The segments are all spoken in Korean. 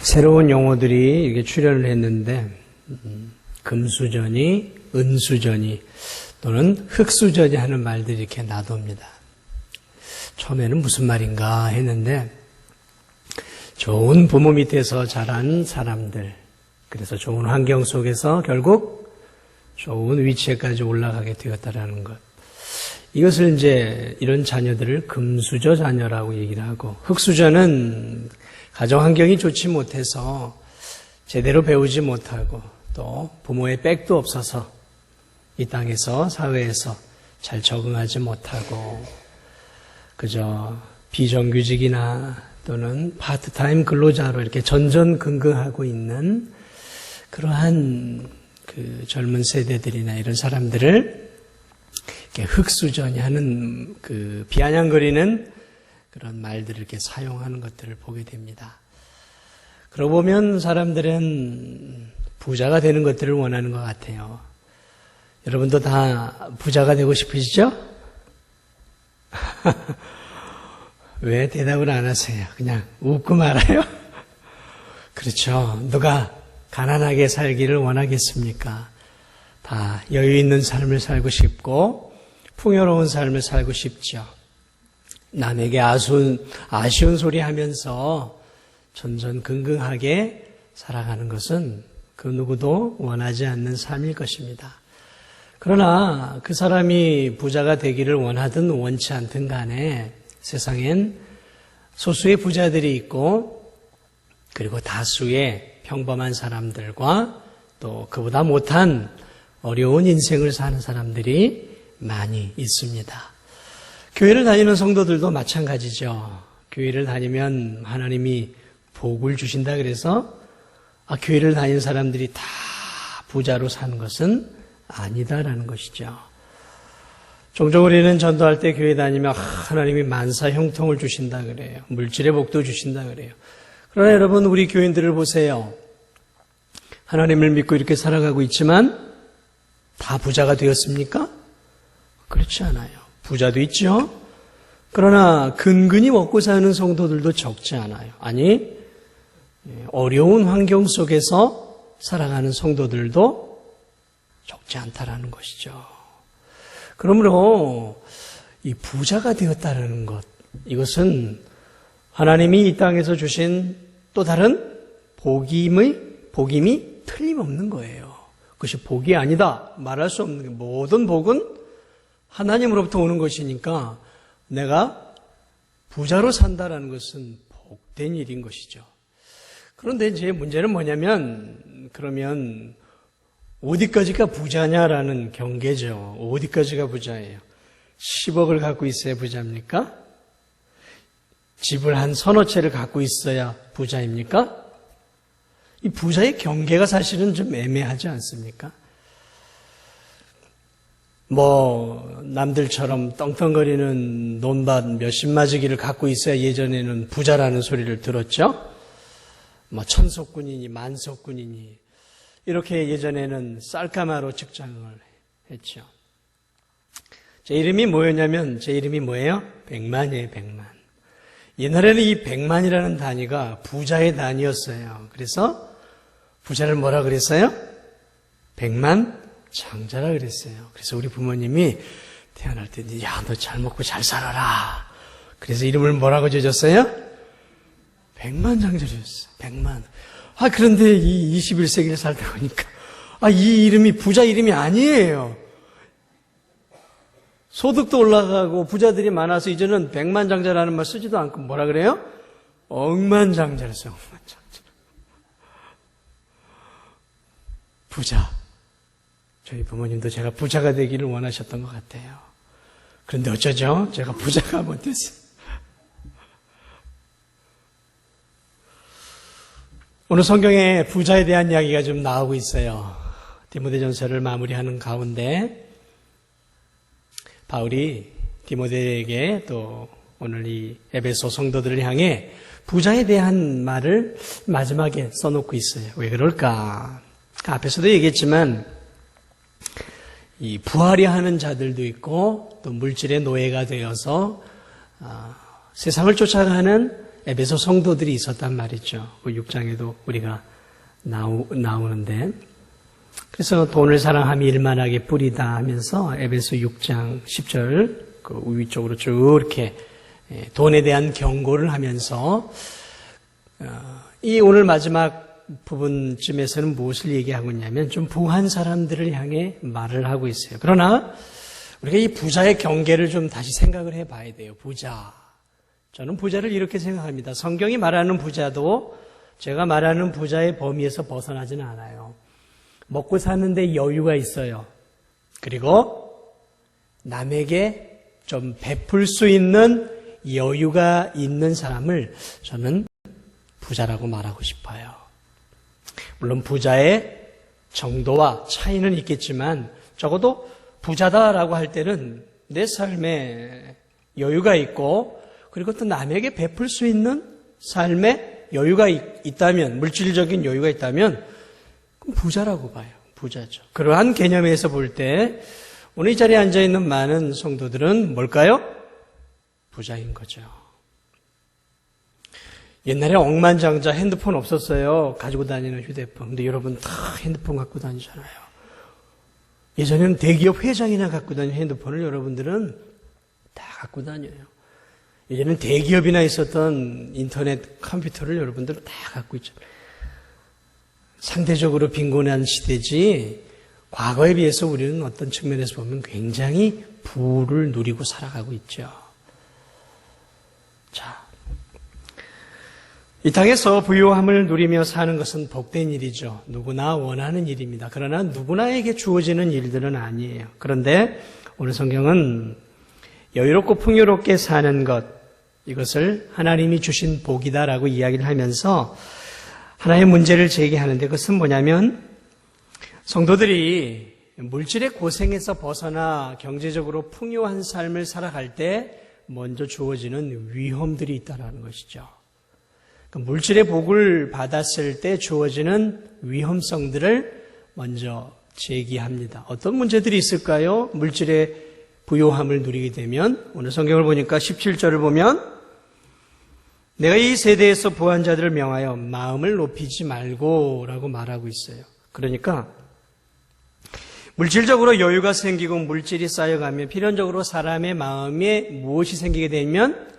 새로운 용어들이 이렇게 출현을 했는데, 금수저니, 은수저니, 또는 흙수저니 하는 말들이 이렇게 나옵니다. 처음에는 무슨 말인가 했는데, 좋은 부모 밑에서 자란 사람들, 그래서 좋은 환경 속에서 결국 좋은 위치에까지 올라가게 되었다라는 것. 이것을 이제 이런 자녀들을 금수저 자녀라고 얘기를 하고, 흙수저는 가정 환경이 좋지 못해서 제대로 배우지 못하고 또 부모의 백도 없어서 이 땅에서 사회에서 잘 적응하지 못하고 그저 비정규직이나 또는 파트타임 근로자로 이렇게 전전긍긍하고 있는 그러한 그 젊은 세대들이나 이런 사람들을 흙수저니 하는 그 비아냥거리는 그런 말들을 이렇게 사용하는 것들을 보게 됩니다. 그러고 보면 사람들은 부자가 되는 것들을 원하는 것 같아요. 여러분도 다 부자가 되고 싶으시죠? 왜 대답을 안 하세요? 그냥 웃고 말아요? 그렇죠. 누가 가난하게 살기를 원하겠습니까? 다 여유 있는 삶을 살고 싶고 풍요로운 삶을 살고 싶죠. 남에게 아쉬운 소리 하면서 전전긍긍하게 살아가는 것은 그 누구도 원하지 않는 삶일 것입니다. 그러나 그 사람이 부자가 되기를 원하든 원치 않든 간에 세상엔 소수의 부자들이 있고 그리고 다수의 평범한 사람들과 또 그보다 못한 어려운 인생을 사는 사람들이 많이 있습니다. 교회를 다니는 성도들도 마찬가지죠. 교회를 다니면 하나님이 복을 주신다 그래서 교회를 다니는 사람들이 다 부자로 사는 것은 아니다라는 것이죠. 종종 우리는 전도할 때 교회 다니면 하나님이 만사 형통을 주신다 그래요. 물질의 복도 주신다 그래요. 그러나 여러분 우리 교인들을 보세요. 하나님을 믿고 이렇게 살아가고 있지만 다 부자가 되었습니까? 그렇지 않아요. 부자도 있죠. 그러나 근근히 먹고 사는 성도들도 적지 않아요. 아니 어려운 환경 속에서 살아가는 성도들도 적지 않다라는 것이죠. 그러므로 이 부자가 되었다는 것, 이것은 하나님이 이 땅에서 주신 또 다른 복임이 틀림없는 거예요. 그것이 복이 아니다 말할 수 없는 거예요. 모든 복은 하나님으로부터 오는 것이니까 내가 부자로 산다라는 것은 복된 일인 것이죠. 그런데 제 문제는 뭐냐면 그러면 어디까지가 부자냐라는 경계죠. 어디까지가 부자예요? 10억을 갖고 있어야 부자입니까? 집을 한 서너 채를 갖고 있어야 부자입니까? 이 부자의 경계가 사실은 좀 애매하지 않습니까? 남들처럼 떵떵거리는 논밭 몇십 마지기를 갖고 있어야 예전에는 부자라는 소리를 들었죠? 천석군이니 만석군이니 이렇게 예전에는 쌀가마로 직장을 했죠. 제 이름이 뭐였냐면 제 이름이 뭐예요? 백만이에요. 백만. 옛날에는 이 백만이라는 단위가 부자의 단위였어요. 그래서 부자를 뭐라 그랬어요? 백만 장자라 그랬어요. 그래서 우리 부모님이 태어날 때 야, 너 잘 먹고 잘 살아라. 그래서 이름을 뭐라고 지어줬어요? 백만장자였어요. 백만. 그런데 이 21세기를 살다 보니까 이 이름이 부자 이름이 아니에요. 소득도 올라가고 부자들이 많아서 이제는 백만장자라는 말 쓰지도 않고 뭐라 그래요? 억만장자를 써요. 억만장자. 부자. 저희 부모님도 제가 부자가 되기를 원하셨던 것 같아요. 그런데 어쩌죠? 제가 부자가 못됐어요. 오늘 성경에 부자에 대한 이야기가 좀 나오고 있어요. 디모데전서를 마무리하는 가운데 바울이 디모데에게 또 오늘 이 에베소 성도들을 향해 부자에 대한 말을 마지막에 써놓고 있어요. 왜 그럴까? 앞에서도 얘기했지만 이 부하려 하는 자들도 있고 또 물질의 노예가 되어서 세상을 쫓아가는 에베소 성도들이 있었단 말이죠. 그 6장에도 우리가 나오는데, 그래서 돈을 사랑함이 일만하게 뿌리다 하면서 에베소 6장 10절 그 위쪽으로 쭉 이렇게 돈에 대한 경고를 하면서 이 오늘 마지막 부분쯤에서는 무엇을 얘기하고 있냐면 좀 부한 사람들을 향해 말을 하고 있어요. 그러나 우리가 이 부자의 경계를 좀 다시 생각을 해봐야 돼요. 부자. 저는 부자를 이렇게 생각합니다. 성경이 말하는 부자도 제가 말하는 부자의 범위에서 벗어나지는 않아요. 먹고 사는데 여유가 있어요. 그리고 남에게 좀 베풀 수 있는 여유가 있는 사람을 저는 부자라고 말하고 싶어요. 물론 부자의 정도와 차이는 있겠지만 적어도 부자다라고 할 때는 내 삶에 여유가 있고 그리고 또 남에게 베풀 수 있는 삶에 여유가 있다면, 물질적인 여유가 있다면 그럼 부자라고 봐요. 부자죠. 그러한 개념에서 볼 때 오늘 이 자리에 앉아있는 많은 성도들은 뭘까요? 부자인 거죠. 옛날에 억만장자 핸드폰 없었어요. 가지고 다니는 휴대폰. 근데 여러분 다 핸드폰 갖고 다니잖아요. 예전에는 대기업 회장이나 갖고 다니는 핸드폰을 여러분들은 다 갖고 다녀요. 예전에는 대기업이나 있었던 인터넷 컴퓨터를 여러분들은 다 갖고 있죠. 상대적으로 빈곤한 시대지 과거에 비해서 우리는 어떤 측면에서 보면 굉장히 부를 누리고 살아가고 있죠. 자, 이 땅에서 부유함을 누리며 사는 것은 복된 일이죠. 누구나 원하는 일입니다. 그러나 누구나에게 주어지는 일들은 아니에요. 그런데 오늘 성경은 여유롭고 풍요롭게 사는 것, 이것을 하나님이 주신 복이다라고 이야기를 하면서 하나의 문제를 제기하는데 그것은 뭐냐면 성도들이 물질의 고생에서 벗어나 경제적으로 풍요한 삶을 살아갈 때 먼저 주어지는 위험들이 있다는 것이죠. 물질의 복을 받았을 때 주어지는 위험성들을 먼저 제기합니다. 어떤 문제들이 있을까요? 물질의 부요함을 누리게 되면 오늘 성경을 보니까 17절을 보면 내가 이 세대에서 부한 자들을 명하여 마음을 높이지 말고 라고 말하고 있어요. 그러니까 물질적으로 여유가 생기고 물질이 쌓여가면 필연적으로 사람의 마음에 무엇이 생기게 되면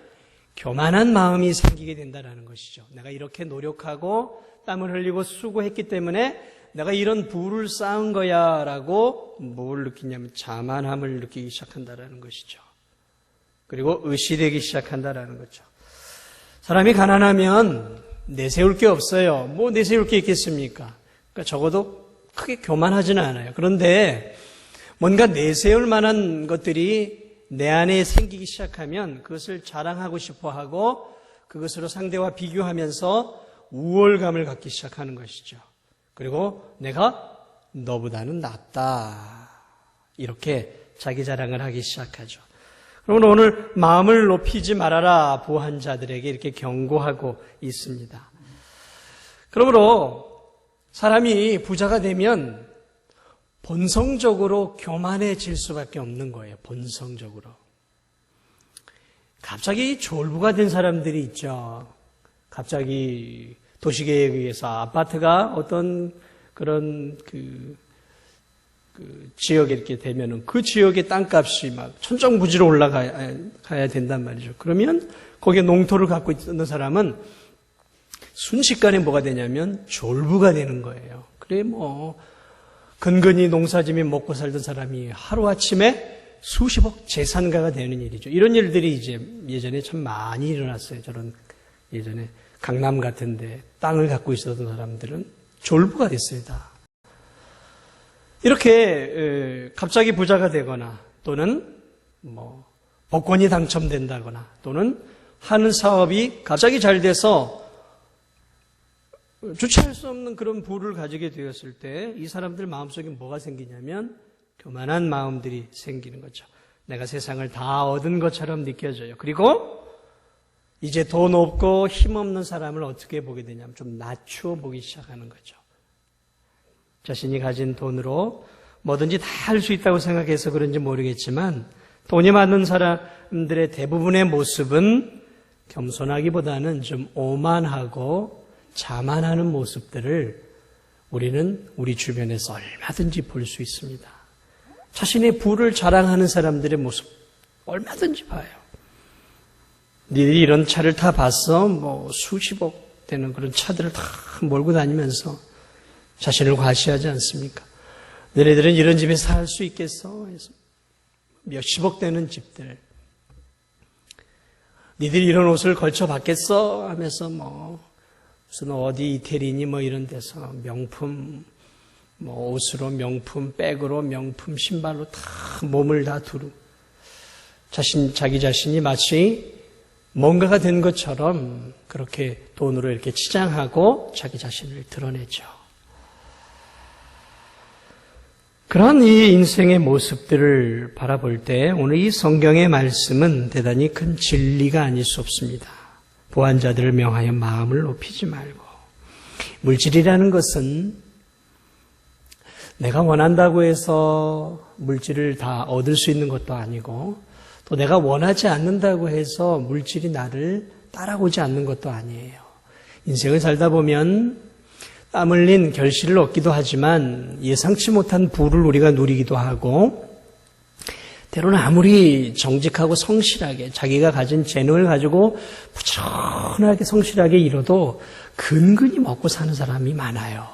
교만한 마음이 생기게 된다는 것이죠. 내가 이렇게 노력하고 땀을 흘리고 수고했기 때문에 내가 이런 부를 쌓은 거야 라고 뭘 느끼냐면 자만함을 느끼기 시작한다는 것이죠. 그리고 의시되기 시작한다는 거죠. 사람이 가난하면 내세울 게 없어요. 뭐 내세울 게 있겠습니까? 그러니까 적어도 크게 교만하지는 않아요. 그런데 뭔가 내세울 만한 것들이 내 안에 생기기 시작하면 그것을 자랑하고 싶어 하고 그것으로 상대와 비교하면서 우월감을 갖기 시작하는 것이죠. 그리고 내가 너보다는 낫다. 이렇게 자기 자랑을 하기 시작하죠. 그러면 오늘 마음을 높이지 말아라 부한 자들에게 이렇게 경고하고 있습니다. 그러므로 사람이 부자가 되면 본성적으로 교만해질 수밖에 없는 거예요. 본성적으로. 갑자기 졸부가 된 사람들이 있죠. 갑자기 도시계획에 의해서 아파트가 어떤 그런 지역에 이렇게 되면은 그 지역의 땅값이 막 천정부지로 올라가야 된단 말이죠. 그러면 거기에 농토를 갖고 있는 사람은 순식간에 뭐가 되냐면 졸부가 되는 거예요. 그래 뭐 근근히 농사지며 먹고 살던 사람이 하루아침에 수십억 재산가가 되는 일이죠. 이런 일들이 이제 예전에 참 많이 일어났어요. 저런 예전에 강남 같은데 땅을 갖고 있었던 사람들은 졸부가 됐어요. 다. 이렇게 갑자기 부자가 되거나 또는 뭐 복권이 당첨된다거나 또는 하는 사업이 갑자기 잘 돼서 주체할 수 없는 그런 부를 가지게 되었을 때 이 사람들 마음속에 뭐가 생기냐면 교만한 마음들이 생기는 거죠. 내가 세상을 다 얻은 것처럼 느껴져요. 그리고 이제 돈 없고 힘없는 사람을 어떻게 보게 되냐면 좀 낮추어 보기 시작하는 거죠. 자신이 가진 돈으로 뭐든지 다 할 수 있다고 생각해서 그런지 모르겠지만 돈이 많은 사람들의 대부분의 모습은 겸손하기보다는 좀 오만하고 자만하는 모습들을 우리는 우리 주변에서 얼마든지 볼 수 있습니다. 자신의 부를 자랑하는 사람들의 모습 얼마든지 봐요. 니들이 이런 차를 다 봤어? 뭐 수십억 되는 그런 차들을 다 몰고 다니면서 자신을 과시하지 않습니까? 너네들은 이런 집에 살 수 있겠어? 해서 몇십억 되는 집들. 니들이 이런 옷을 걸쳐봤겠어? 하면서 뭐 무슨 어디 이태리니 뭐 이런 데서 명품 뭐 옷으로 명품 백으로 명품 신발로 다 몸을 다 두르고 자기 자신이 마치 뭔가가 된 것처럼 그렇게 돈으로 이렇게 치장하고 자기 자신을 드러내죠. 그런 이 인생의 모습들을 바라볼 때 오늘 이 성경의 말씀은 대단히 큰 진리가 아닐 수 없습니다. 부한 자들을 명하여 마음을 높이지 말고, 물질이라는 것은 내가 원한다고 해서 물질을 다 얻을 수 있는 것도 아니고, 또 내가 원하지 않는다고 해서 물질이 나를 따라오지 않는 것도 아니에요. 인생을 살다 보면 땀 흘린 결실을 얻기도 하지만 예상치 못한 부를 우리가 누리기도 하고, 때로는 아무리 정직하고 성실하게 자기가 가진 재능을 가지고 부지런하게 성실하게 일어도 근근히 먹고 사는 사람이 많아요.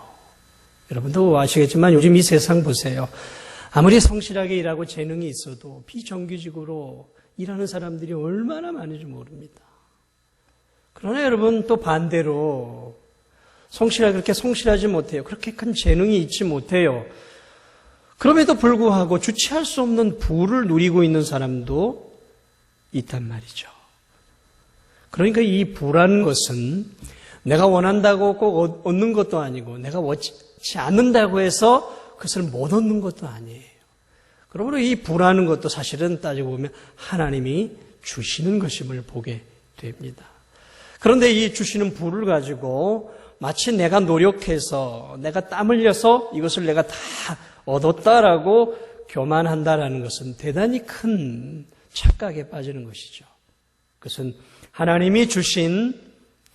여러분도 아시겠지만 요즘 이 세상 보세요. 아무리 성실하게 일하고 재능이 있어도 비정규직으로 일하는 사람들이 얼마나 많은지 모릅니다. 그러나 여러분 또 반대로 그렇게 성실하지 못해요. 그렇게 큰 재능이 있지 못해요. 그럼에도 불구하고 주체할 수 없는 부를 누리고 있는 사람도 있단 말이죠. 그러니까 이 부라는 것은 내가 원한다고 꼭 얻는 것도 아니고 내가 원치 않는다고 해서 그것을 못 얻는 것도 아니에요. 그러므로 이 부라는 것도 사실은 따지고 보면 하나님이 주시는 것임을 보게 됩니다. 그런데 이 주시는 부를 가지고 마치 내가 노력해서 내가 땀 흘려서 이것을 내가 다 얻었다라고 교만한다라는 것은 대단히 큰 착각에 빠지는 것이죠. 그것은 하나님이 주신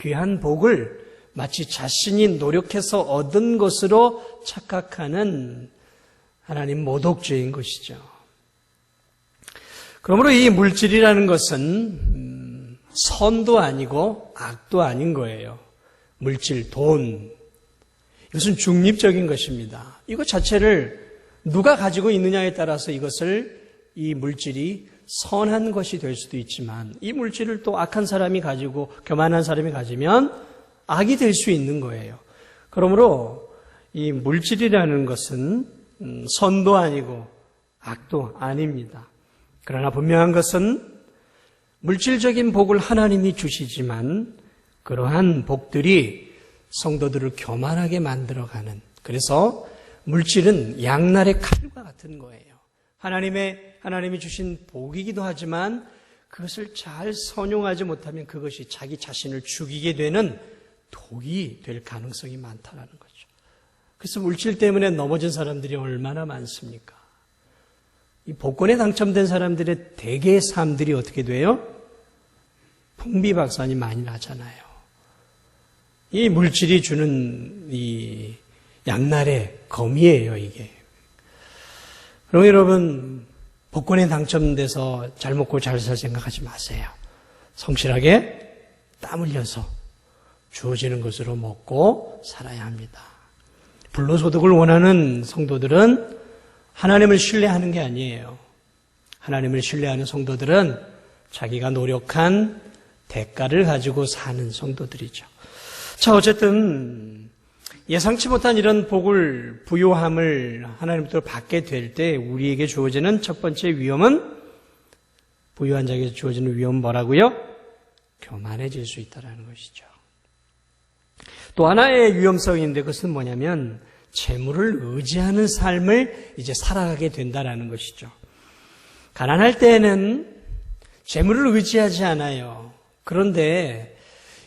귀한 복을 마치 자신이 노력해서 얻은 것으로 착각하는 하나님 모독죄인 것이죠. 그러므로 이 물질이라는 것은 선도 아니고 악도 아닌 거예요. 물질, 돈, 이것은 중립적인 것입니다. 이것 자체를 누가 가지고 있느냐에 따라서 이 물질이 선한 것이 될 수도 있지만 이 물질을 또 악한 사람이 가지고 교만한 사람이 가지면 악이 될 수 있는 거예요. 그러므로 이 물질이라는 것은 선도 아니고 악도 아닙니다. 그러나 분명한 것은 물질적인 복을 하나님이 주시지만 그러한 복들이 성도들을 교만하게 만들어가는, 그래서 물질은 양날의 칼과 같은 거예요. 하나님이 주신 복이기도 하지만 그것을 잘 선용하지 못하면 그것이 자기 자신을 죽이게 되는 독이 될 가능성이 많다라는 거죠. 그래서 물질 때문에 넘어진 사람들이 얼마나 많습니까? 이 복권에 당첨된 사람들의 대개의 삶들이 어떻게 돼요? 풍비박산이 많이 나잖아요. 이 물질이 주는 이 양날의 검이에요, 이게. 그럼 여러분, 복권에 당첨돼서 잘 먹고 잘 살 생각하지 마세요. 성실하게 땀 흘려서 주어지는 것으로 먹고 살아야 합니다. 불로소득을 원하는 성도들은 하나님을 신뢰하는 게 아니에요. 하나님을 신뢰하는 성도들은 자기가 노력한 대가를 가지고 사는 성도들이죠. 자, 어쨌든 예상치 못한 이런 복을, 부요함을 하나님부터 받게 될 때 우리에게 주어지는 첫 번째 위험은, 부유한 자에게 주어지는 위험은 뭐라고요? 교만해질 수 있다는 것이죠. 또 하나의 위험성인데 그것은 뭐냐면 재물을 의지하는 삶을 이제 살아가게 된다는 것이죠. 가난할 때에는 재물을 의지하지 않아요. 그런데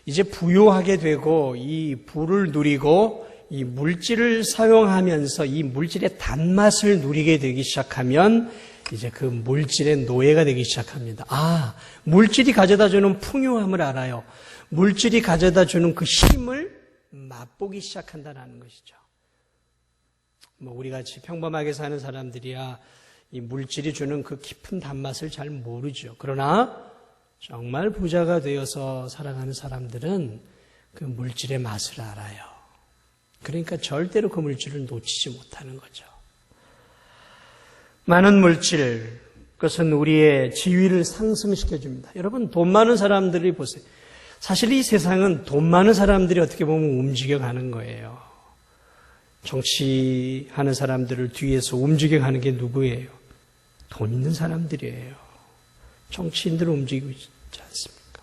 이제 부유하게 되고 이 부를 누리고 이 물질을 사용하면서 이 물질의 단맛을 누리게 되기 시작하면 이제 그 물질의 노예가 되기 시작합니다. 물질이 가져다주는 풍요함을 알아요. 물질이 가져다주는 그 힘을 맛보기 시작한다는 것이죠. 우리같이 평범하게 사는 사람들이야 이 물질이 주는 그 깊은 단맛을 잘 모르죠. 그러나 정말 부자가 되어서 살아가는 사람들은 그 물질의 맛을 알아요. 그러니까 절대로 그 물질을 놓치지 못하는 거죠. 많은 물질, 그것은 우리의 지위를 상승시켜줍니다. 여러분, 돈 많은 사람들이 보세요. 사실 이 세상은 돈 많은 사람들이 어떻게 보면 움직여가는 거예요. 정치하는 사람들을 뒤에서 움직여가는 게 누구예요? 돈 있는 사람들이에요. 정치인들을 움직이고 있지 않습니까?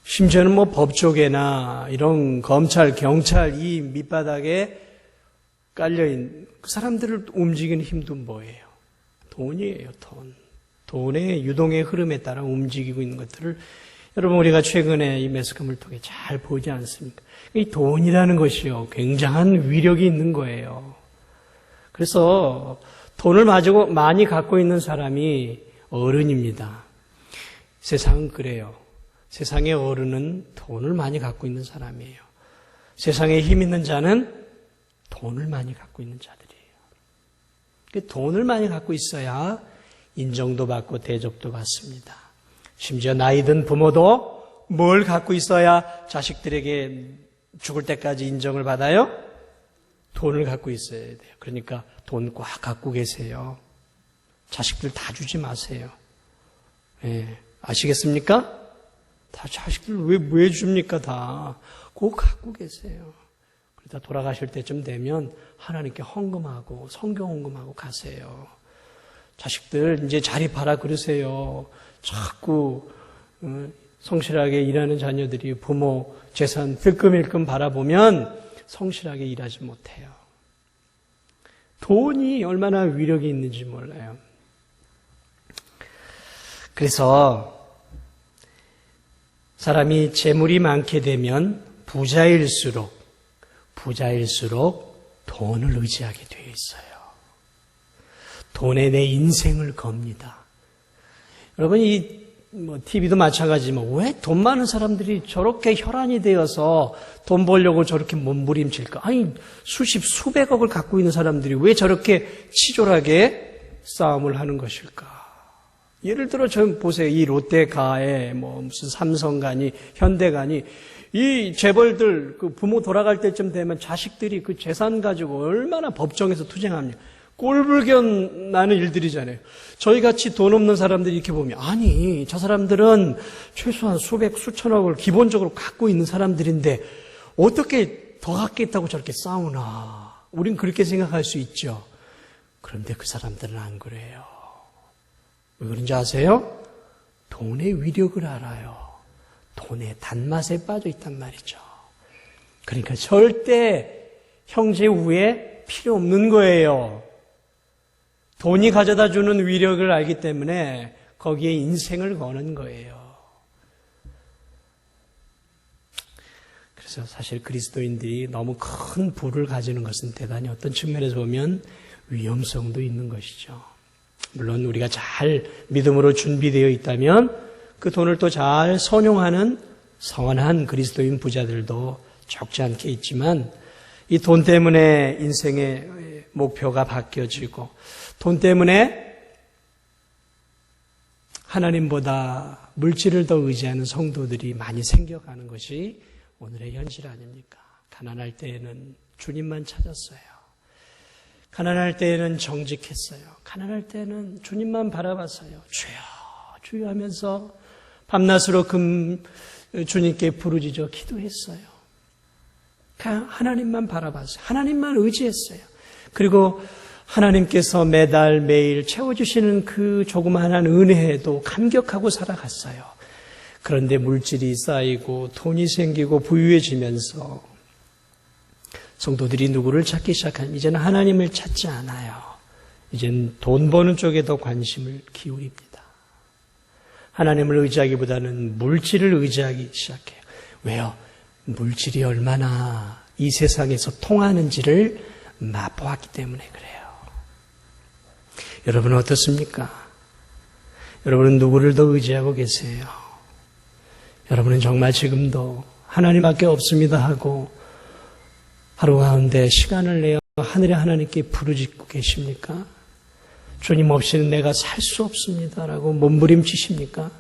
심지어는 법조계나 이런 검찰, 경찰 이 밑바닥에 깔려있는 그 사람들을 움직이는 힘도 뭐예요? 돈이에요, 돈. 돈의 유동의 흐름에 따라 움직이고 있는 것들을 여러분 우리가 최근에 이 매스컴을 통해 잘 보지 않습니까? 이 돈이라는 것이요 굉장한 위력이 있는 거예요. 그래서 돈을 많이 갖고 있는 사람이 어른입니다. 세상은 그래요. 세상의 어른은 돈을 많이 갖고 있는 사람이에요. 세상에 힘 있는 자는 돈을 많이 갖고 있는 자들이에요. 돈을 많이 갖고 있어야 인정도 받고 대접도 받습니다. 심지어 나이 든 부모도 뭘 갖고 있어야 자식들에게 죽을 때까지 인정을 받아요? 돈을 갖고 있어야 돼요. 그러니까 돈 꽉 갖고 계세요. 자식들 다 주지 마세요. 예, 아시겠습니까? 다 자식들 왜 줍니까? 다 꼭 갖고 계세요. 그러다 돌아가실 때쯤 되면 하나님께 헌금하고 성경 헌금하고 가세요. 자식들 이제 자립하라 그러세요. 자꾸 성실하게 일하는 자녀들이 부모 재산 힐끔힐끔 바라보면 성실하게 일하지 못해요. 돈이 얼마나 위력이 있는지 몰라요. 그래서 사람이 재물이 많게 되면 부자일수록 돈을 의지하게 되어 있어요. 돈에 내 인생을 겁니다. 여러분, TV도 마찬가지지만 왜 돈 많은 사람들이 저렇게 혈안이 되어서 돈 벌려고 저렇게 몸부림칠까? 아니, 수백억을 갖고 있는 사람들이 왜 저렇게 치졸하게 싸움을 하는 것일까? 예를 들어, 좀 보세요. 이 롯데가에 무슨 삼성가니, 현대가니, 이 재벌들, 그 부모 돌아갈 때쯤 되면 자식들이 그 재산 가지고 얼마나 법정에서 투쟁합니까? 꼴불견 나는 일들이잖아요. 저희같이 돈 없는 사람들이 이렇게 보면 아니 저 사람들은 최소한 수천억을 기본적으로 갖고 있는 사람들인데 어떻게 더 갖게 있다고 저렇게 싸우나. 우린 그렇게 생각할 수 있죠. 그런데 그 사람들은 안 그래요. 왜 그런지 아세요? 돈의 위력을 알아요. 돈의 단맛에 빠져 있단 말이죠. 그러니까 절대 형제 우애 필요 없는 거예요. 돈이 가져다 주는 위력을 알기 때문에 거기에 인생을 거는 거예요. 그래서 사실 그리스도인들이 너무 큰 부를 가지는 것은 대단히 어떤 측면에서 보면 위험성도 있는 것이죠. 물론 우리가 잘 믿음으로 준비되어 있다면 그 돈을 또 잘 선용하는 선한 그리스도인 부자들도 적지 않게 있지만 이 돈 때문에 인생의 목표가 바뀌어지고 돈 때문에 하나님보다 물질을 더 의지하는 성도들이 많이 생겨가는 것이 오늘의 현실 아닙니까? 가난할 때에는 주님만 찾았어요. 가난할 때에는 정직했어요. 가난할 때에는 주님만 바라봤어요. 주여, 주여 하면서 밤낮으로 주님께 부르짖어 기도했어요. 하나님만 바라봤어요. 하나님만 의지했어요. 그리고 하나님께서 매달 매일 채워주시는 그 조그마한 은혜에도 감격하고 살아갔어요. 그런데 물질이 쌓이고 돈이 생기고 부유해지면서 성도들이 누구를 찾기 시작하면 이제는 하나님을 찾지 않아요. 이제는 돈 버는 쪽에 더 관심을 기울입니다. 하나님을 의지하기보다는 물질을 의지하기 시작해요. 왜요? 물질이 얼마나 이 세상에서 통하는지를 맛보았기 때문에 그래요. 여러분은 어떻습니까? 여러분은 누구를 더 의지하고 계세요? 여러분은 정말 지금도 하나님밖에 없습니다 하고 하루 가운데 시간을 내어 하늘의 하나님께 부르짖고 계십니까? 주님 없이는 내가 살 수 없습니다라고 몸부림치십니까?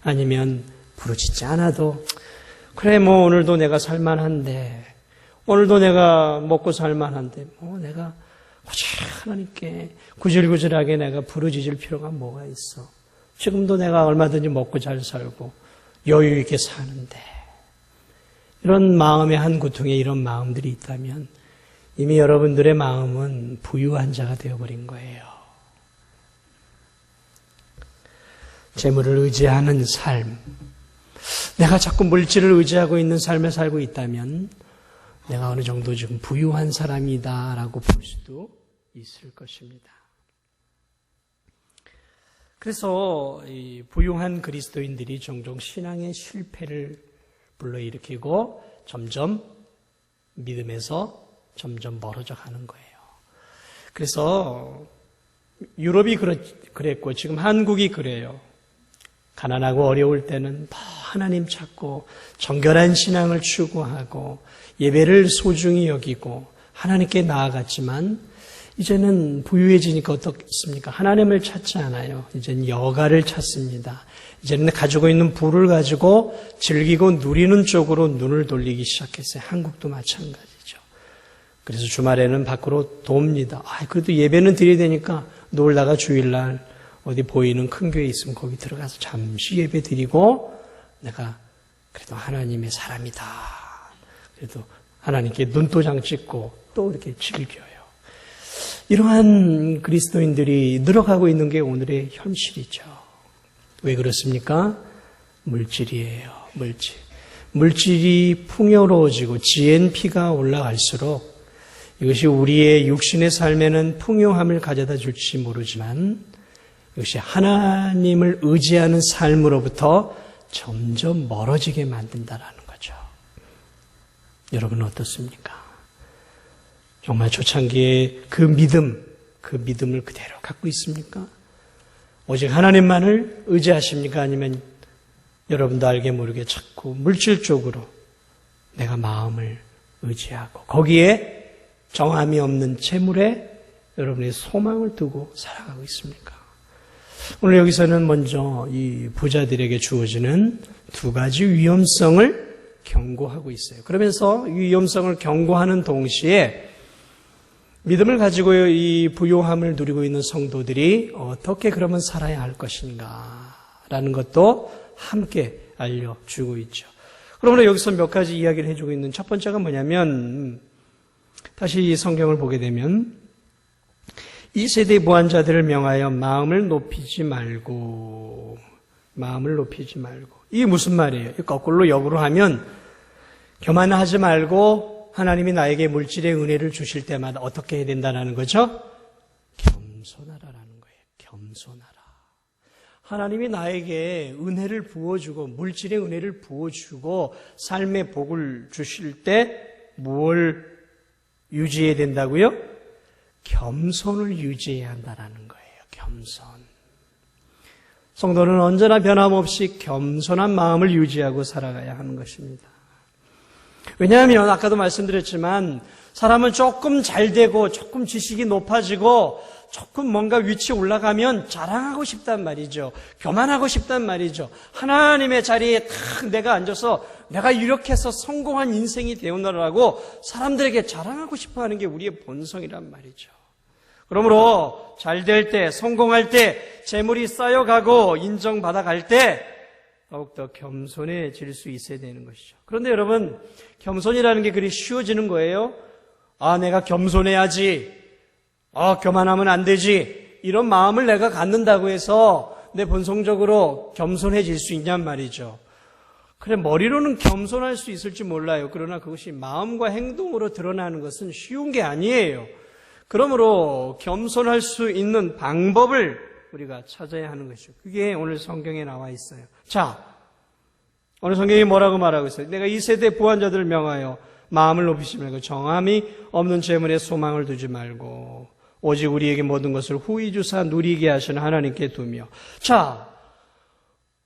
아니면 부르짖지 않아도 그래 뭐 오늘도 내가 살만한데 오늘도 내가 먹고 살만한데 뭐 내가 오직 하나님께 구질구질하게 내가 부르짖을 필요가 뭐가 있어? 지금도 내가 얼마든지 먹고 잘 살고 여유 있게 사는데 이런 마음의 한 구통에 이런 마음들이 있다면 이미 여러분들의 마음은 부유한 자가 되어버린 거예요. 재물을 의지하는 삶, 내가 자꾸 물질을 의지하고 있는 삶에 살고 있다면 내가 어느 정도 지금 부유한 사람이다라고 볼 수도 있을 것입니다. 그래서 이 부유한 그리스도인들이 종종 신앙의 실패를 불러일으키고 점점 믿음에서 점점 멀어져 가는 거예요. 그래서 유럽이 그랬고 지금 한국이 그래요. 가난하고 어려울 때는 더 하나님 찾고 정결한 신앙을 추구하고 예배를 소중히 여기고 하나님께 나아갔지만 이제는 부유해지니까 어떻습니까? 하나님을 찾지 않아요. 이제는 여가를 찾습니다. 이제는 가지고 있는 부를 가지고 즐기고 누리는 쪽으로 눈을 돌리기 시작했어요. 한국도 마찬가지죠. 그래서 주말에는 밖으로 돕니다. 그래도 예배는 드려야 되니까 놀다가 주일날 어디 보이는 큰 교회 있으면 거기 들어가서 잠시 예배 드리고 내가 그래도 하나님의 사람이다. 그래도 하나님께 눈도장 찍고 또 이렇게 즐겨요. 이러한 그리스도인들이 늘어가고 있는 게 오늘의 현실이죠. 왜 그렇습니까? 물질이에요. 물질. 물질이 풍요로워지고 GNP가 올라갈수록 이것이 우리의 육신의 삶에는 풍요함을 가져다 줄지 모르지만 이것이 하나님을 의지하는 삶으로부터 점점 멀어지게 만든다라는 거죠. 여러분은 어떻습니까? 정말 초창기에 그 믿음을 그대로 갖고 있습니까? 오직 하나님만을 의지하십니까? 아니면 여러분도 알게 모르게 자꾸 물질 쪽으로 내가 마음을 의지하고 거기에 정함이 없는 재물에 여러분의 소망을 두고 살아가고 있습니까? 오늘 여기서는 먼저 이 부자들에게 주어지는 두 가지 위험성을 경고하고 있어요. 그러면서 이 위험성을 경고하는 동시에 믿음을 가지고 이 부요함을 누리고 있는 성도들이 어떻게 그러면 살아야 할 것인가 라는 것도 함께 알려주고 있죠. 그러므로 여기서 몇 가지 이야기를 해주고 있는 첫 번째가 뭐냐면 다시 이 성경을 보게 되면 이 세대 무한자들을 명하여 마음을 높이지 말고 이게 무슨 말이에요? 거꾸로 역으로 하면 교만하지 말고 하나님이 나에게 물질의 은혜를 주실 때마다 어떻게 해야 된다는 거죠? 겸손하라라는 거예요. 겸손하라. 하나님이 나에게 은혜를 부어주고 물질의 은혜를 부어주고 삶의 복을 주실 때 뭘 유지해야 된다고요? 겸손을 유지해야 한다는 거예요. 겸손. 성도는 언제나 변함없이 겸손한 마음을 유지하고 살아가야 하는 것입니다. 왜냐하면 아까도 말씀드렸지만 사람은 조금 잘 되고 조금 지식이 높아지고 조금 뭔가 위치에 올라가면 자랑하고 싶단 말이죠. 교만하고 싶단 말이죠. 하나님의 자리에 탁 내가 앉아서 내가 이렇게 해서 성공한 인생이 되었노라고 사람들에게 자랑하고 싶어하는 게 우리의 본성이란 말이죠. 그러므로 잘 될 때, 성공할 때, 재물이 쌓여가고 인정받아갈 때 더욱더 겸손해질 수 있어야 되는 것이죠. 그런데 여러분, 겸손이라는 게 그리 쉬워지는 거예요? 내가 겸손해야지. 교만하면 안 되지. 이런 마음을 내가 갖는다고 해서 내 본성적으로 겸손해질 수 있냔 말이죠. 그래, 머리로는 겸손할 수 있을지 몰라요. 그러나 그것이 마음과 행동으로 드러나는 것은 쉬운 게 아니에요. 그러므로 겸손할 수 있는 방법을 우리가 찾아야 하는 것이죠. 그게 오늘 성경에 나와 있어요. 자, 오늘 성경이 뭐라고 말하고 있어요? 내가 이 세대 부한자들을 명하여 마음을 높이지 말고 정함이 없는 재물에 소망을 두지 말고 오직 우리에게 모든 것을 후히 주사 누리게 하시는 하나님께 두며. 자,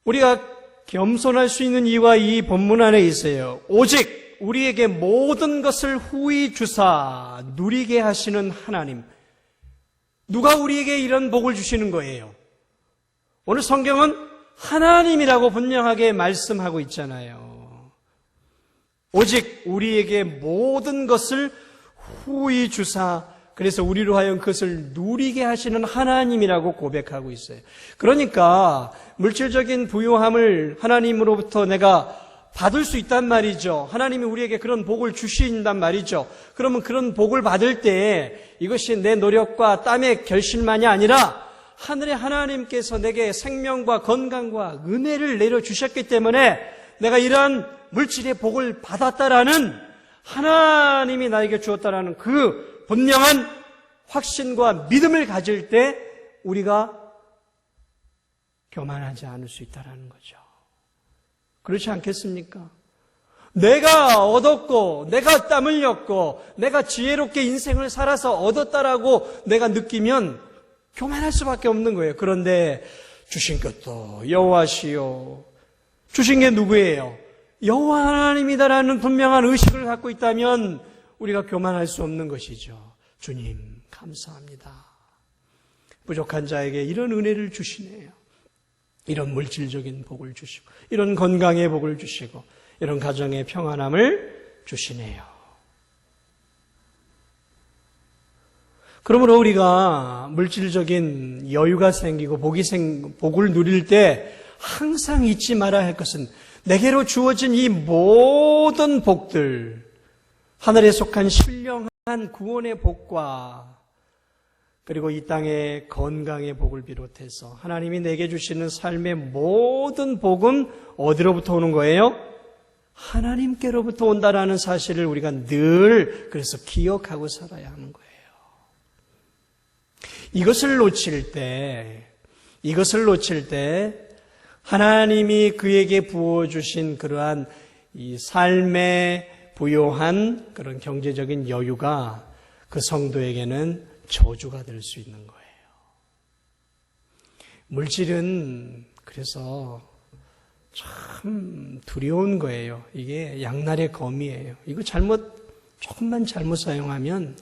우리가 겸손할 수 있는 이유가 이 본문 안에 있어요. 오직 우리에게 모든 것을 후히 주사 누리게 하시는 하나님. 누가 우리에게 이런 복을 주시는 거예요? 오늘 성경은 하나님이라고 분명하게 말씀하고 있잖아요. 오직 우리에게 모든 것을 후히 주사, 그래서 우리로 하여금 그것을 누리게 하시는 하나님이라고 고백하고 있어요. 그러니까 물질적인 부유함을 하나님으로부터 내가 받을 수 있단 말이죠. 하나님이 우리에게 그런 복을 주신단 말이죠. 그러면 그런 복을 받을 때 이것이 내 노력과 땀의 결실만이 아니라 하늘의 하나님께서 내게 생명과 건강과 은혜를 내려주셨기 때문에 내가 이러한 물질의 복을 받았다라는, 하나님이 나에게 주었다라는 그 분명한 확신과 믿음을 가질 때 우리가 교만하지 않을 수 있다는 거죠. 그렇지 않겠습니까? 내가 얻었고, 내가 땀 흘렸고, 내가 지혜롭게 인생을 살아서 얻었다라고 내가 느끼면 교만할 수밖에 없는 거예요. 그런데 주신 것도 여호와시요. 주신 게 누구예요? 여호와 하나님이다라는 분명한 의식을 갖고 있다면 우리가 교만할 수 없는 것이죠. 주님 감사합니다. 부족한 자에게 이런 은혜를 주시네요. 이런 물질적인 복을 주시고, 이런 건강의 복을 주시고, 이런 가정의 평안함을 주시네요. 그러므로 우리가 물질적인 여유가 생기고 복을 누릴 때 항상 잊지 말아야 할 것은 내게로 주어진 이 모든 복들, 하늘에 속한 신령한 구원의 복과 그리고 이 땅의 건강의 복을 비롯해서 하나님이 내게 주시는 삶의 모든 복은 어디로부터 오는 거예요? 하나님께로부터 온다라는 사실을 우리가 늘 그래서 기억하고 살아야 하는 거예요. 이것을 놓칠 때 하나님이 그에게 부어주신 그러한 이 삶의 부요한 그런 경제적인 여유가 그 성도에게는 저주가 될 수 있는 거예요. 물질은 그래서 참 두려운 거예요. 이게 양날의 검이에요. 이거 조금만 잘못 사용하면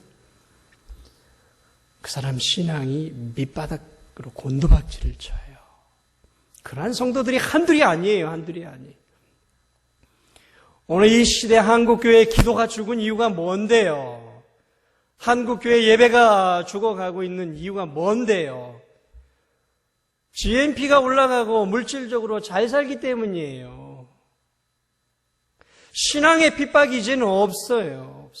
그 사람 신앙이 밑바닥으로 곤두박질을 쳐요. 그러한 성도들이 한둘이 아니에요. 오늘 이 시대 한국교회 기도가 죽은 이유가 뭔데요? 한국교회 예배가 죽어가고 있는 이유가 뭔데요? GNP가 올라가고 물질적으로 잘 살기 때문이에요. 신앙의 핍박이 이제는 없어요.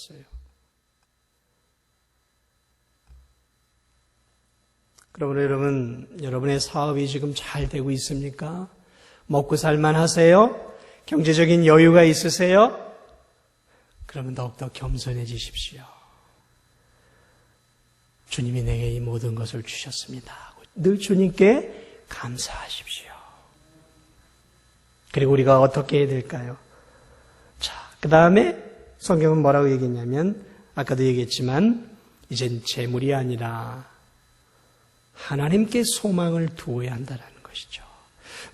그러므로 여러분의 사업이 지금 잘 되고 있습니까? 먹고 살만 하세요? 경제적인 여유가 있으세요? 그러면 더욱더 겸손해지십시오. 주님이 내게 이 모든 것을 주셨습니다. 늘 주님께 감사하십시오. 그리고 우리가 어떻게 해야 될까요? 자, 그 다음에 성경은 뭐라고 얘기했냐면, 아까도 얘기했지만 이젠 재물이 아니라 하나님께 소망을 두어야 한다는 것이죠.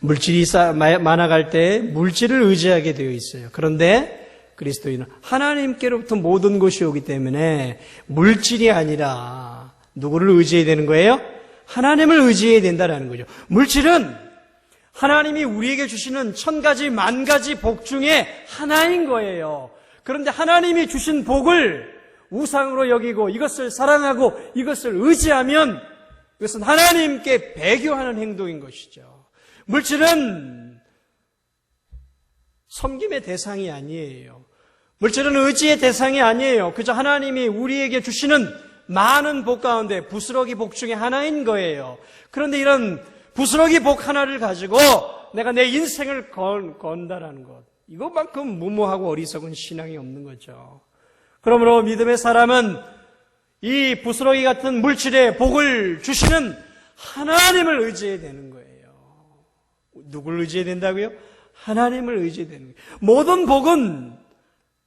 물질이 많아갈 때 물질을 의지하게 되어 있어요. 그런데 그리스도인은 하나님께로부터 모든 것이 오기 때문에 물질이 아니라 누구를 의지해야 되는 거예요? 하나님을 의지해야 된다는 거죠. 물질은 하나님이 우리에게 주시는 1000가지, 10,000가지 복 중에 하나인 거예요. 그런데 하나님이 주신 복을 우상으로 여기고 이것을 사랑하고 이것을 의지하면 이것은 하나님께 배교하는 행동인 것이죠. 물질은 섬김의 대상이 아니에요. 물질은 의지의 대상이 아니에요. 그저 하나님이 우리에게 주시는 많은 복 가운데 부스러기 복 중에 하나인 거예요. 그런데 이런 부스러기 복 하나를 가지고 내가 내 인생을 건다라는 것, 이것만큼 무모하고 어리석은 신앙이 없는 거죠. 그러므로 믿음의 사람은 이 부스러기 같은 물질의 복을 주시는 하나님을 의지해야 되는 거예요. 누구를 의지해야 된다고요? 하나님을 의지해야 되는 거예요. 모든 복은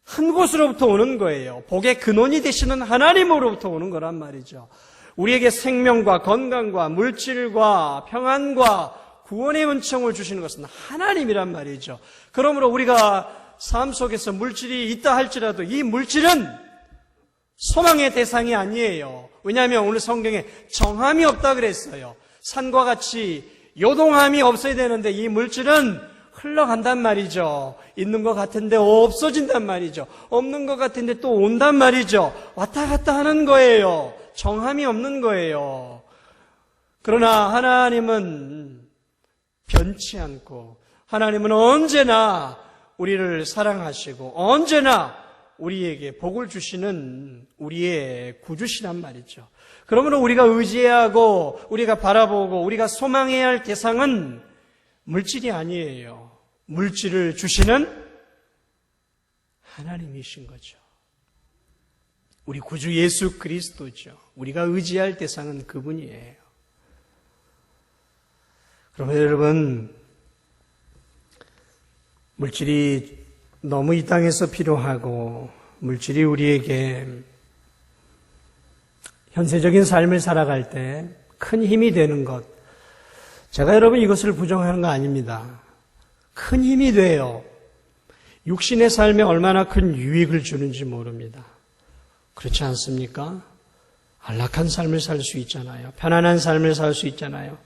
한 곳으로부터 오는 거예요. 복의 근원이 되시는 하나님으로부터 오는 거란 말이죠. 우리에게 생명과 건강과 물질과 평안과 구원의 은총을 주시는 것은 하나님이란 말이죠. 그러므로 우리가 삶 속에서 물질이 있다 할지라도 이 물질은 소망의 대상이 아니에요. 왜냐하면 오늘 성경에 정함이 없다 그랬어요. 산과 같이 요동함이 없어야 되는데 이 물질은 흘러간단 말이죠. 있는 것 같은데 없어진단 말이죠. 없는 것 같은데 또 온단 말이죠. 왔다 갔다 하는 거예요. 정함이 없는 거예요. 그러나 하나님은 변치 않고 하나님은 언제나 우리를 사랑하시고 언제나 우리에게 복을 주시는 우리의 구주시란 말이죠. 그러므로 우리가 의지해야 하고 우리가 바라보고 우리가 소망해야 할 대상은 물질이 아니에요. 물질을 주시는 하나님이신 거죠. 우리 구주 예수 그리스도죠. 우리가 의지할 대상은 그분이에요. 그러면 여러분, 물질이 너무 이 땅에서 필요하고 물질이 우리에게 현세적인 삶을 살아갈 때 큰 힘이 되는 것, 제가 여러분 이것을 부정하는 거 아닙니다. 큰 힘이 돼요. 육신의 삶에 얼마나 큰 유익을 주는지 모릅니다. 그렇지 않습니까? 안락한 삶을 살 수 있잖아요. 편안한 삶을 살 수 있잖아요.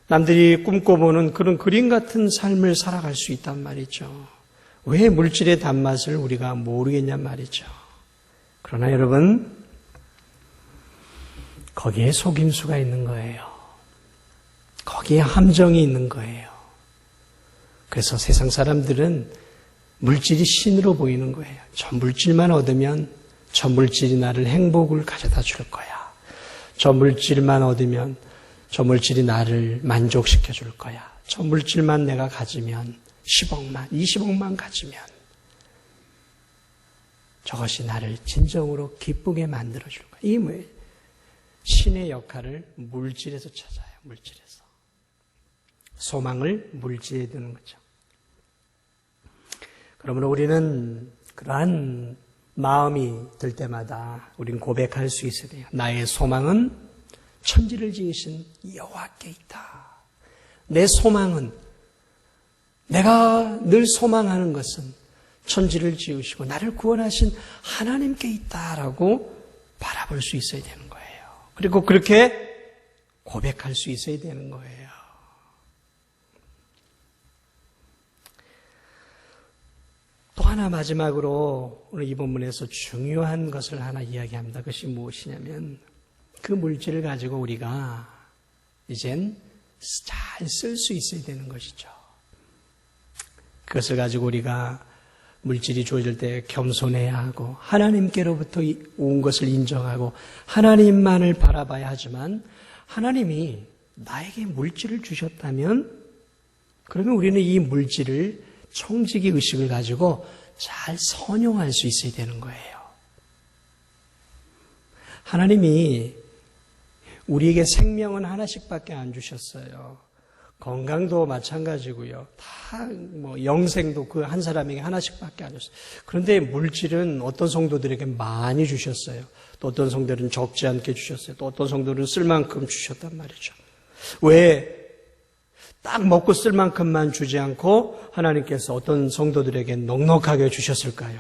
남들이 꿈꿔보는 그런 그림 같은 삶을 살아갈 수 있단 말이죠. 왜 물질의 단맛을 우리가 모르겠냔 말이죠. 그러나 여러분, 거기에 속임수가 있는 거예요. 거기에 함정이 있는 거예요. 그래서 세상 사람들은 물질이 신으로 보이는 거예요. 저 물질만 얻으면 저 물질이 나를 행복을 가져다 줄 거야. 저 물질만 얻으면 저 물질이 나를 만족시켜 줄 거야. 저 물질만 내가 가지면 10억만, 20억만 가지면 저것이 나를 진정으로 기쁘게 만들어 줄 거야. 이게 뭐예요? 신의 역할을 물질에서 찾아요. 물질에서. 소망을 물질에 두는 거죠. 그러므로 우리는 그러한 마음이 들 때마다 우리는 고백할 수 있어야 돼요. 나의 소망은 천지를 지으신 여호와께 있다. 내 소망은, 내가 늘 소망하는 것은 천지를 지으시고 나를 구원하신 하나님께 있다라고 바라볼 수 있어야 되는 거예요. 그리고 그렇게 고백할 수 있어야 되는 거예요. 또 하나 마지막으로 오늘 이 본문에서 중요한 것을 하나 이야기합니다. 그것이 무엇이냐면 그 물질을 가지고 우리가 이젠 잘 쓸 수 있어야 되는 것이죠. 그것을 가지고 우리가 물질이 주어질 때 겸손해야 하고 하나님께로부터 온 것을 인정하고 하나님만을 바라봐야 하지만 하나님이 나에게 물질을 주셨다면 그러면 우리는 이 물질을 청지기 의식을 가지고 잘 선용할 수 있어야 되는 거예요. 하나님이 우리에게 생명은 하나씩밖에 안 주셨어요. 건강도 마찬가지고요. 다 영생도 그 한 사람에게 하나씩밖에 안 줬어요. 그런데 물질은 어떤 성도들에게 많이 주셨어요. 또 어떤 성도들은 적지 않게 주셨어요. 또 어떤 성도들은 쓸 만큼 주셨단 말이죠. 왜 딱 먹고 쓸 만큼만 주지 않고 하나님께서 어떤 성도들에게 넉넉하게 주셨을까요?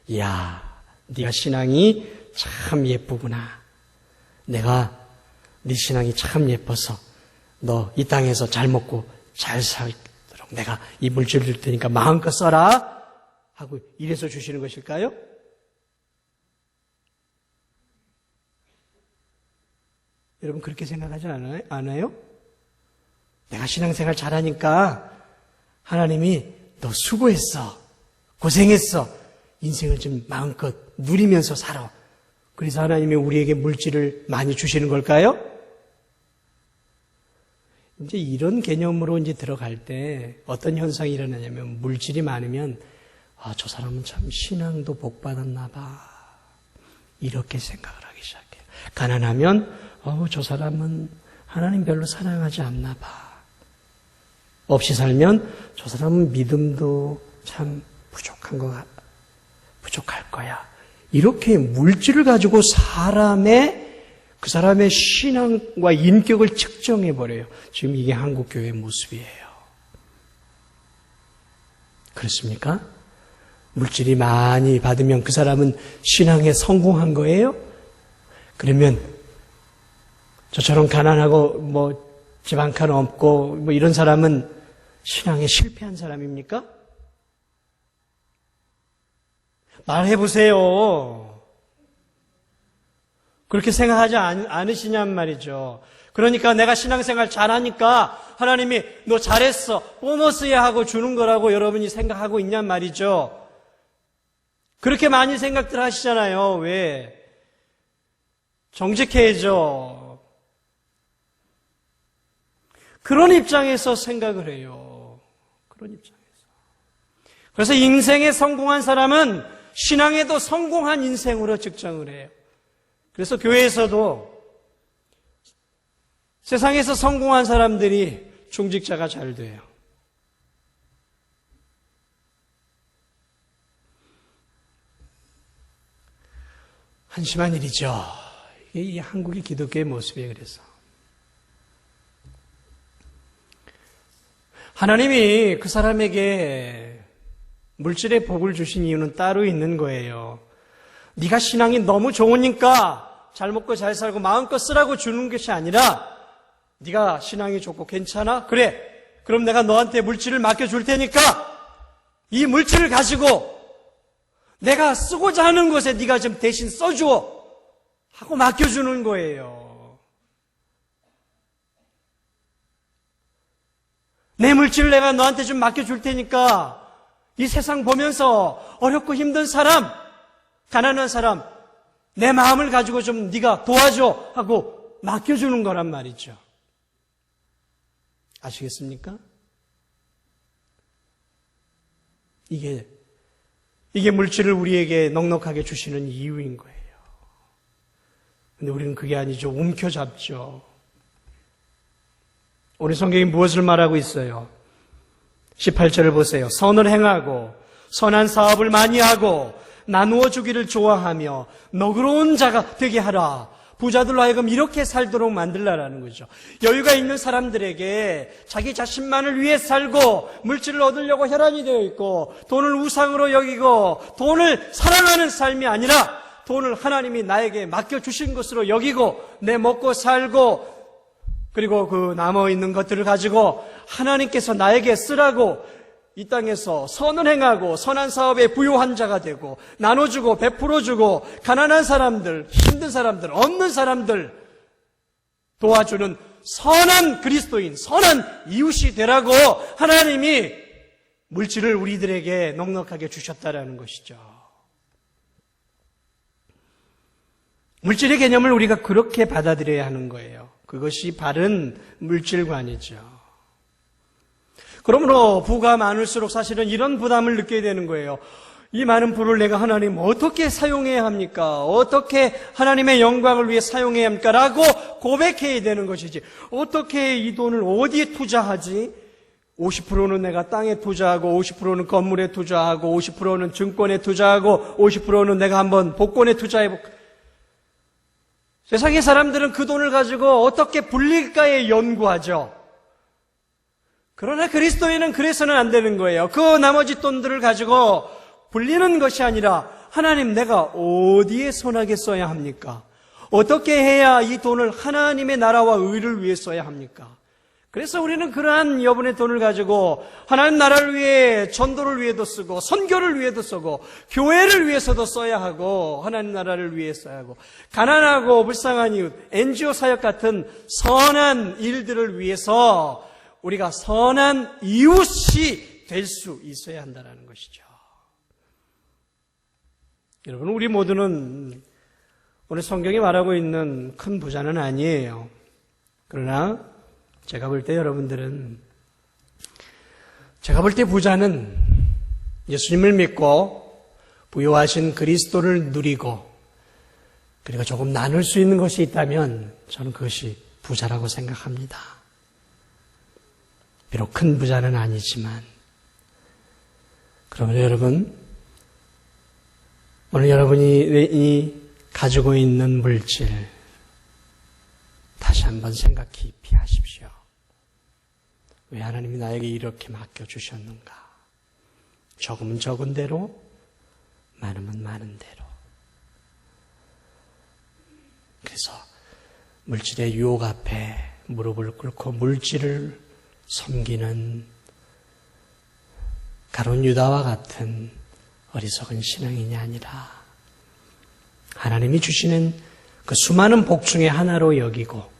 이야, 네가 신앙이 참 예쁘구나. 내가 네 신앙이 참 예뻐서 너 이 땅에서 잘 먹고 잘 살도록 내가 이 물질을 줄 테니까 마음껏 써라 하고 이래서 주시는 것일까요? 여러분 그렇게 생각하지 않아요? 내가 신앙생활 잘하니까 하나님이 너 수고했어, 고생했어, 인생을 좀 마음껏 누리면서 살아. 그래서 하나님이 우리에게 물질을 많이 주시는 걸까요? 이제 이런 개념으로 이제 들어갈 때 어떤 현상이 일어나냐면 물질이 많으면 저 사람은 참 신앙도 복 받았나 봐. 이렇게 생각을 하기 시작해요. 가난하면 저 사람은 하나님 별로 사랑하지 않나 봐. 없이 살면 저 사람은 믿음도 참 부족할 거야. 이렇게 물질을 가지고 사람의 그 사람의 신앙과 인격을 측정해버려요. 지금 이게 한국교회의 모습이에요. 그렇습니까? 물질이 많이 받으면 그 사람은 신앙에 성공한 거예요? 그러면 저처럼 가난하고 집 한 칸 없고 이런 사람은 신앙에 실패한 사람입니까? 말해보세요. 그렇게 생각하지 않으시냔 말이죠. 그러니까 내가 신앙생활 잘하니까 하나님이 너 잘했어, 보너스야 하고 주는 거라고 여러분이 생각하고 있냔 말이죠. 그렇게 많이 생각들 하시잖아요. 왜? 정직해야죠. 그런 입장에서 생각을 해요. 그런 입장에서. 그래서 인생에 성공한 사람은 신앙에도 성공한 인생으로 측정을 해요. 그래서 교회에서도 세상에서 성공한 사람들이 중직자가 잘 돼요. 한심한 일이죠. 이 한국의 기독교의 모습이에요. 그래서 하나님이 그 사람에게 물질의 복을 주신 이유는 따로 있는 거예요. 네가 신앙이 너무 좋으니까 잘 먹고 잘 살고 마음껏 쓰라고 주는 것이 아니라 네가 신앙이 좋고 괜찮아? 그래. 그럼 내가 너한테 물질을 맡겨줄 테니까 이 물질을 가지고 내가 쓰고자 하는 것에 네가 좀 대신 써줘 하고 맡겨주는 거예요. 내 물질을 내가 너한테 좀 맡겨줄 테니까 이 세상 보면서 어렵고 힘든 사람, 가난한 사람, 내 마음을 가지고 좀 네가 도와줘 하고 맡겨주는 거란 말이죠. 아시겠습니까? 이게 물질을 우리에게 넉넉하게 주시는 이유인 거예요. 근데 우리는 그게 아니죠. 움켜잡죠. 오늘 성경이 무엇을 말하고 있어요? 18절을 보세요. 선을 행하고 선한 사업을 많이 하고 나누어 주기를 좋아하며 너그러운 자가 되게 하라. 부자들로 하여금 이렇게 살도록 만들라라는 거죠. 여유가 있는 사람들에게 자기 자신만을 위해 살고 물질을 얻으려고 혈안이 되어 있고 돈을 우상으로 여기고 돈을 사랑하는 삶이 아니라 돈을 하나님이 나에게 맡겨주신 것으로 여기고 내 먹고 살고 그리고 그 남아있는 것들을 가지고 하나님께서 나에게 쓰라고 이 땅에서 선을 행하고 선한 사업에 부요한 자가 되고 나눠주고 베풀어주고 가난한 사람들, 힘든 사람들, 없는 사람들 도와주는 선한 그리스도인, 선한 이웃이 되라고 하나님이 물질을 우리들에게 넉넉하게 주셨다라는 것이죠. 물질의 개념을 우리가 그렇게 받아들여야 하는 거예요. 그것이 바른 물질관이죠. 그러므로 부가 많을수록 사실은 이런 부담을 느끼게 되는 거예요. 이 많은 부를 내가 하나님 어떻게 사용해야 합니까? 어떻게 하나님의 영광을 위해 사용해야 합니까? 라고 고백해야 되는 것이지. 어떻게 이 돈을 어디에 투자하지? 50%는 내가 땅에 투자하고 50%는 건물에 투자하고 50%는 증권에 투자하고 50%는 내가 한번 복권에 투자해볼까? 세상의 사람들은 그 돈을 가지고 어떻게 불릴까에 연구하죠. 그러나 그리스도인은 그래서는 안 되는 거예요. 그 나머지 돈들을 가지고 불리는 것이 아니라 하나님 내가 어디에 선하게 써야 합니까? 어떻게 해야 이 돈을 하나님의 나라와 의를 위해 써야 합니까? 그래서 우리는 그러한 여분의 돈을 가지고 하나님 나라를 위해 전도를 위해도 쓰고 선교를 위해도 쓰고 교회를 위해서도 써야 하고 하나님 나라를 위해 써야 하고 가난하고 불쌍한 이웃, NGO 사역 같은 선한 일들을 위해서 우리가 선한 이웃이 될 수 있어야 한다는 것이죠. 여러분, 우리 모두는 오늘 성경이 말하고 있는 큰 부자는 아니에요. 그러나 제가 볼 때 여러분들은, 제가 볼 때 부자는 예수님을 믿고 부요하신 그리스도를 누리고 그리고 조금 나눌 수 있는 것이 있다면 저는 그것이 부자라고 생각합니다. 비록 큰 부자는 아니지만. 그러면 여러분, 오늘 여러분이 가지고 있는 물질, 다시 한번 생각 깊이 하십시오. 왜 하나님이 나에게 이렇게 맡겨주셨는가? 적으면 적은 대로, 많으면 많은 대로. 그래서 물질의 유혹 앞에 무릎을 꿇고 물질을 섬기는 가룟 유다와 같은 어리석은 신앙인이 아니라 하나님이 주시는 그 수많은 복 중에 하나로 여기고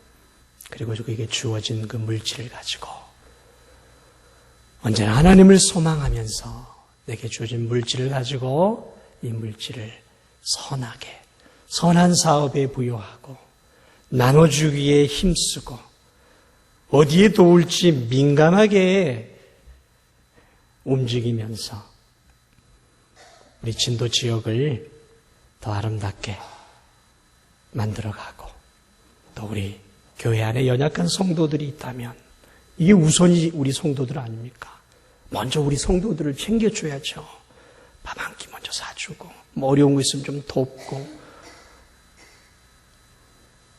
그리고 그에게 주어진 그 물질을 가지고 언제나 하나님을 소망하면서 내게 주어진 물질을 가지고 이 물질을 선하게 선한 사업에 부여하고 나눠주기에 힘쓰고 어디에 도울지 민감하게 움직이면서 우리 진도 지역을 더 아름답게 만들어가고 또 우리 교회 안에 연약한 성도들이 있다면 이게 우선이 우리 성도들 아닙니까? 먼저 우리 성도들을 챙겨줘야죠. 밥 한 끼 먼저 사주고 뭐 어려운 거 있으면 좀 돕고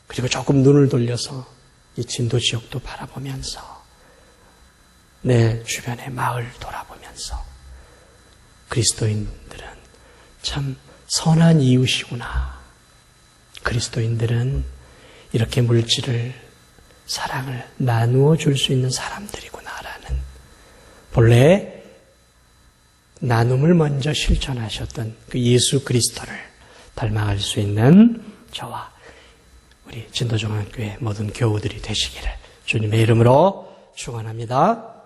그리고 조금 눈을 돌려서 이 진도 지역도 바라보면서 내 주변의 마을 돌아보면서 그리스도인들은 참 선한 이웃이구나. 그리스도인들은 이렇게 물질을, 사랑을 나누어 줄 수 있는 사람들이구나라는 본래 나눔을 먼저 실천하셨던 그 예수 그리스도를 닮아갈 수 있는 저와 우리 진도중앙교회 모든 교우들이 되시기를 주님의 이름으로 축원합니다.